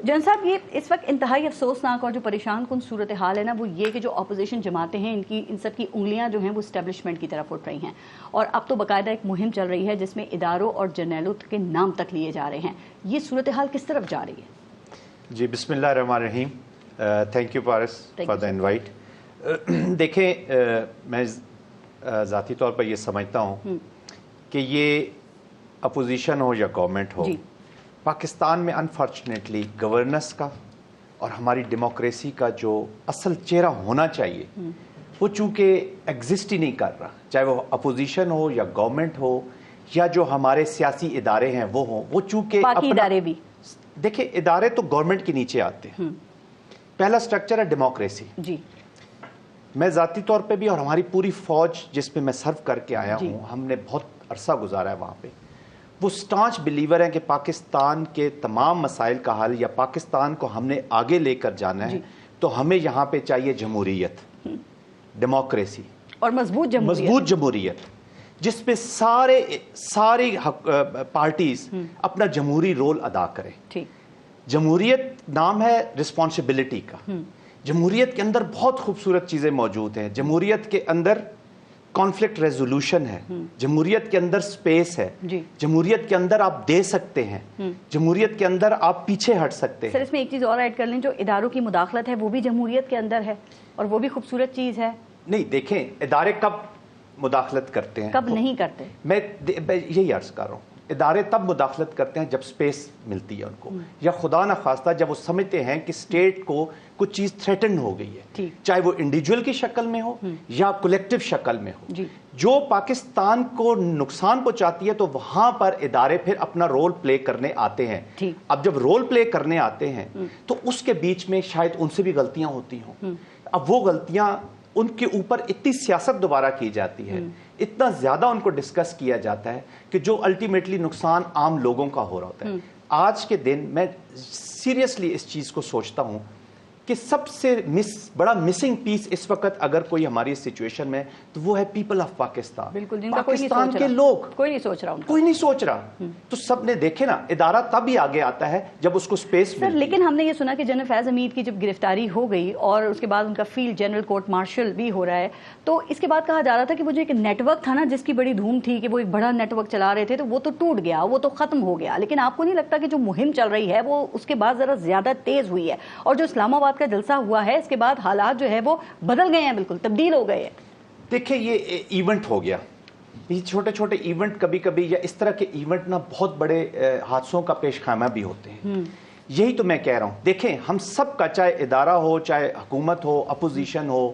जन साहब, ये इस वक्त इंतहाई अफसोसनाक और जो परेशान कुन सूरत हाल है ना, वो ये कि जो अपोजिशन जमातें हैं इन सब की उंगलियां जो हैं वो इस्टेब्लिशमेंट की तरफ उठ रही हैं, और अब तो बाकायदा एक मुहिम चल रही है जिसमें इदारों और जर्नैलों के नाम तक लिए जा रहे हैं। ये सूरत हाल किस तरफ जा रही है? जी, बिस्मिल्लाहिर्रहमानिर्रहीम। Thank you Paras for the invite. देखें, मैं ज़ाती तौर पर ये समझता हूँ कि ये अपोजिशन हो या गवर्नमेंट हो, पाकिस्तान में अनफॉर्चुनेटली गवर्नेंस का और हमारी डेमोक्रेसी का जो असल चेहरा होना चाहिए वो चूंकि एग्जिस्ट ही नहीं कर रहा, चाहे वो अपोजिशन हो या गवर्नमेंट हो या जो हमारे सियासी इदारे हैं वो हों, वो चूंकि बाकी इदारे भी देखिए, इदारे तो गवर्नमेंट के नीचे आते हैं। पहला स्ट्रक्चर है डेमोक्रेसी। जी, मैं ज़ाती तौर पे भी और हमारी पूरी फौज जिसमें मैं सर्व करके आया हूँ, हमने बहुत अरसा गुजारा है वहाँ पे, वो स्टांच बिलीवर हैं कि पाकिस्तान के तमाम मसाइल का हल या पाकिस्तान को हमने आगे लेकर जाना है तो हमें यहाँ पे चाहिए जमहूरियत, डेमोक्रेसी और मजबूत जमहूरियत जिसपे सारी पार्टीज अपना जमहूरी रोल अदा करें। जमहूरियत नाम है रिस्पॉन्सिबिलिटी का। जमहूरियत के अंदर बहुत खूबसूरत चीज़ें मौजूद हैं। जमहूरियत के अंदर कॉन्फ्लिक्ट रेजोल्यूशन है, जमहूरियत के अंदर स्पेस है, जमहूरियत के अंदर आप दे सकते हैं, जमहूरियत के अंदर आप पीछे हट सकते हैं। सर, इसमें एक चीज़ और ऐड कर लें, जो इदारों की मुदाखलत है वो भी जमहूरियत के अंदर है और वो भी खूबसूरत चीज़ है। नहीं, देखें, इदारे कब मुदाखलत करते हैं, कब नहीं करते, मैं यही अर्ज कर रहा हूँ। इदारे तब मुदाखलत करते हैं जब स्पेस मिलती है उनको, या खुदा न खास्ता जब वो समझते हैं कि स्टेट को कुछ चीज़ थ्रेटन हो गई है, चाहे वो इंडिविजुअल की शक्ल में हो या कलेक्टिव शक्ल में हो, जो पाकिस्तान को नुकसान पहुंचाती है, तो वहां पर इदारे फिर अपना रोल प्ले करने आते हैं। अब जब रोल प्ले करने आते हैं तो उसके बीच में शायद उनसे भी गलतियां होती हों। अब वो गलतियां, उनके ऊपर इतनी सियासत दोबारा की जाती है, इतना ज्यादा उनको डिस्कस किया जाता है कि जो अल्टीमेटली नुकसान आम लोगों का हो रहा होता है। आज के दिन मैं सीरियसली इस चीज को सोचता हूं कि सबसे बड़ा मिसिंग पीस इस वक्त अगर कोई हमारी सिचुएशन में, तो वो है पीपल ऑफ पाकिस्तान। बिल्कुल, पाकिस्तान के लोग, कोई नहीं सोच रहा, कोई नहीं सोच रहा। तो सबने देखे ना, इदारा तब ही आगे आता है जब उसको स्पेस मिलती है। लेकिन हमने ये सुना कि जनरल फैज हमीद की जब गिरफ्तारी हो गई और उसके बाद उनका फील्ड जनरल कोर्ट मार्शल भी हो रहा है, तो इसके बाद कहा जा रहा था कि वो जो एक नेटवर्क था ना, जिसकी बड़ी धूम थी कि वो एक बड़ा नेटवर्क चला रहे थे, तो वो तो टूट गया, वो तो खत्म हो गया। लेकिन आपको नहीं लगता कि जो मुहिम चल रही है वो उसके बाद जरा ज्यादा तेज हुई है, और जो इस्लामाबाद का जलसा हुआ है इसके बाद हालात जो है वो बदल गए हैं, बिल्कुल तब्दील हो गए हैं? देखिए, ये इवेंट हो गया, ये छोटे छोटे इवेंट कभी कभी या इस तरह के इवेंट ना बहुत बड़े हादसों का पेश खामा भी होते हैं। यही तो मैं कह रहा हूं। देखें, हम सब का, चाहे इदारा हो, चाहे हुकूमत हो, अपोजिशन हो,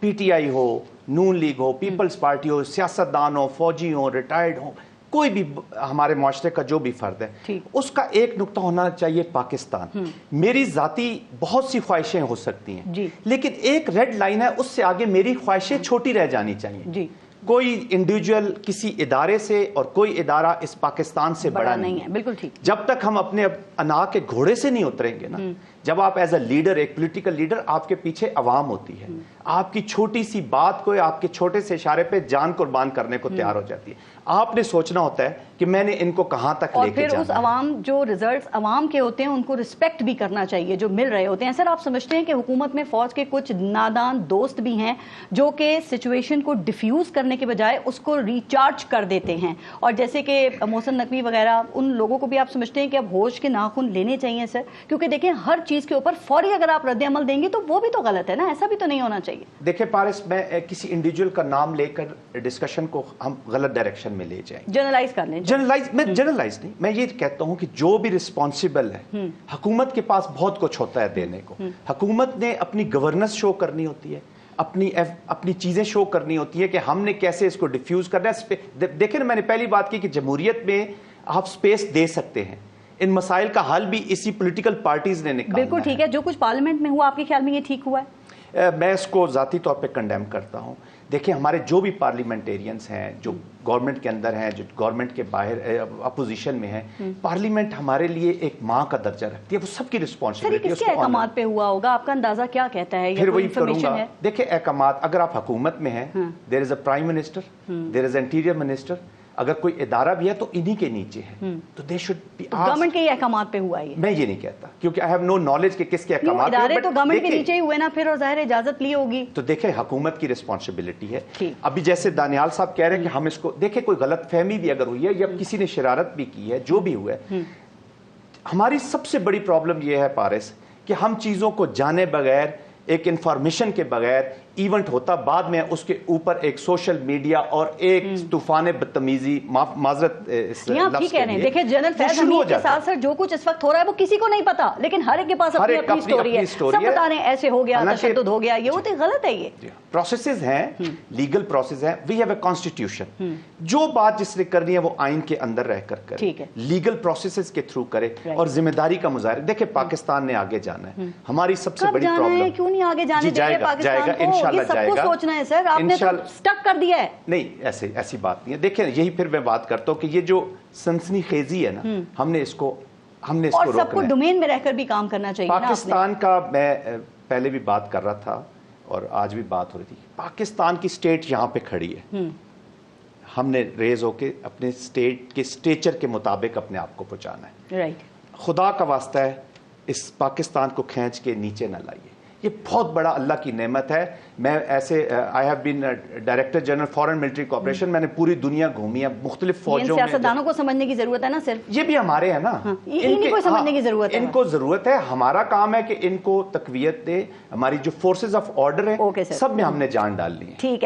पीटीआई हो, नून लीग हो, पीपल्स पार्टी हो, सियासतदान हो, फौजी हो, रिटायर्ड हो, कोई भी हमारे माशरे का जो भी फर्द है, उसका एक नुक्ता होना चाहिए पाकिस्तान। मेरी जाती बहुत सी ख्वाहिशें हो सकती हैं, लेकिन एक रेड लाइन है, उससे आगे मेरी ख्वाहिशें छोटी रह जानी चाहिए। कोई इंडिविजुअल किसी इदारे से और कोई इदारा इस पाकिस्तान से बड़ा नहीं है। बिल्कुल ठीक। जब तक हम अपने अना के घोड़े से नहीं उतरेंगे ना, जब आप एज अ लीडर, एक पॉलिटिकल लीडर, आपके पीछे अवाम होती है, आपकी छोटी सी बात को, आपके छोटे से इशारे पे जान कुर्बान करने को तैयार हो जाती है। आपने सोचना होता है कि मैंने इनको कहां तक लेके जाना है। और फिर उस अवाम, जो रिजल्ट्स अवाम के होते हैं, उनको रिस्पेक्ट भी करना चाहिए जो मिल रहे होते हैं। सर, आप समझते हैं कि हुकूमत में फौज के कुछ नादान दोस्त भी हैं जो कि सिचुएशन को डिफ्यूज करने के बजाय उसको रिचार्ज कर देते हैं, और जैसे कि मोहसिन नकवी वगैरह, उन लोगों को भी आप समझते हैं कि अब होश के नाखून लेने चाहिए सर? क्योंकि देखें, हर चीज के ऊपर फौरी अगर आप रद्द अमल देंगे तो वो भी तो गलत है ना, ऐसा भी तो नहीं होना चाहिए। देखिए पारिस, मैं किसी इंडिविजुअल का नाम लेकर डिस्कशन को हम गलत डायरेक्शन में ले जाएं, जनरलाइज कर लें। मैं जनरलाइज नहीं, मैं ये कहता हूं कि जो भी रिस्पॉन्सिबल है, हुकूमत के पास बहुत कुछ होता है देने को। हुकूमत ने अपनी गवर्नेंस शो करनी होती है, अपनी चीजें शो करनी होती है कि हमने कैसे इसको डिफ्यूज करना है। देखिए ना, मैंने पहली बात की कि जमहूरियत में आप स्पेस दे सकते हैं, इन मसाइल का हल भी इसी पॉलिटिकल पार्टीज ने निकाला। बिल्कुल ठीक है। जो कुछ पार्लियामेंट में हुआ, आपके ख्याल में ये ठीक हुआ है? मैं इसको ज़ाती तौर पे कंडेम करता हूँ। देखिए, हमारे जो भी पार्लियामेंटेरियंस हैं, जो गवर्नमेंट के अंदर हैं, जो गवर्नमेंट के बाहर अपोजिशन में हैं, पार्लियामेंट हमारे लिए एक माँ का दर्जा रखती है, वो सबकी रिस्पॉन्सिबिलिटी है। किसके अहकामात पे हुआ होगा, आपका अंदाजा क्या कहता है? फिर वही करूंगा। देखिए, अहकामात, अगर आप हुकूमत में हैं, there is a prime minister, there is interior minister, اگر کوئی ادارہ بھی ہے تو انہی کے نیچے ہے، تو دے شوڈ بی گورنمنٹ کے احکامات پہ ہوا ہے، میں یہ نہیں کہتا کیونکہ آئی ہیو نو نالج کہ کس کے احکامات پہ، ادارے تو گورنمنٹ کے نیچے ہی ہوئے نا پھر، اور ظاہر اجازت لی ہوگی تو دیکھیں حکومت کی رسپانسبلٹی ہے۔ ابھی جیسے دانیال صاحب کہہ رہے ہیں کہ ہم اس کو دیکھیں، کوئی غلط فہمی بھی اگر ہوئی ہے یا کسی نے شرارت بھی کی ہے، جو بھی ہوا ہے، ہماری سب سے بڑی پرابلم یہ ہے پارس کہ ہم چیزوں کو جانے بغیر، ایک انفارمیشن کے بغیر ایونٹ ہوتا، بعد میں اس کے اوپر ایک سوشل میڈیا اور ایک طوفان بدتمیزی، معذرت ٹھیک کہہ رہے ہیں۔ دیکھیں جنرل فیض حمید کے ساتھ ساتھ جو کچھ اس وقت ہو رہا ہے وہ کسی کو نہیں پتا، لیکن ہر ایک کے پاس اپنی اپنی سٹوری ہے، سب بتا رہے ہیں ایسے ہو گیا، تشدد ہو گیا، یہ وہ تو غلط ہے۔ یہ پروسیسز ہیں، لیگل پروسیس ہیں، وی ہیو اے کانسٹیٹیوشن، جو بات جس نے کرنی ہے وہ آئین کے اندر رہ کر کرے، لیگل پروسیسز کے تھرو کرے اور ذمہ داری کا مظاہرہ۔ دیکھیں پاکستان نے آگے جانا ہے، ہماری سب سے بڑی پرابلم کیوں نہیں آگے جانے دیں گے پاکستان کو؟ انشاءاللہ جائے گا، سوچنا ہے سر، آپ نے تو سٹک کر دیا ہے۔ نہیں، ایسی بات نہیں ہے۔ دیکھیں یہی پھر میں بات کرتا ہوں کہ یہ جو سنسنی خیزی ہے نا، ہم نے اس کو اور سب کو ڈومین میں رہ کر بھی کام کرنا چاہیے۔ پاکستان کا میں پہلے بھی بات کر رہا تھا اور آج بھی بات ہو رہی تھی، پاکستان کی سٹیٹ یہاں پہ کھڑی ہے، ہم نے ریز ہو کے اپنے سٹیٹ کے سٹیچر کے مطابق اپنے آپ کو پہنچانا ہے۔ خدا کا واسطہ ہے اس پاکستان کو کھینچ کے نیچے نہ لائیے، یہ بہت بڑا اللہ کی نعمت ہے۔ میں ایسے I have been director general foreign military cooperation, میں نے پوری دنیا گھومی ہے، مختلف فوجوں میں۔ سیاستدانوں کو سمجھنے کی ضرورت ہے نا، صرف یہ بھی ہمارے ہیں نا، ان کو سمجھنے کی ضرورت ہے، ان کو ضرورت ہے۔ ہمارا کام ہے کہ ان کو تقویت دے، ہماری جو فورسز آف آرڈر ہیں سب میں ہم نے جان ڈالنی ہے۔ ٹھیک ہے۔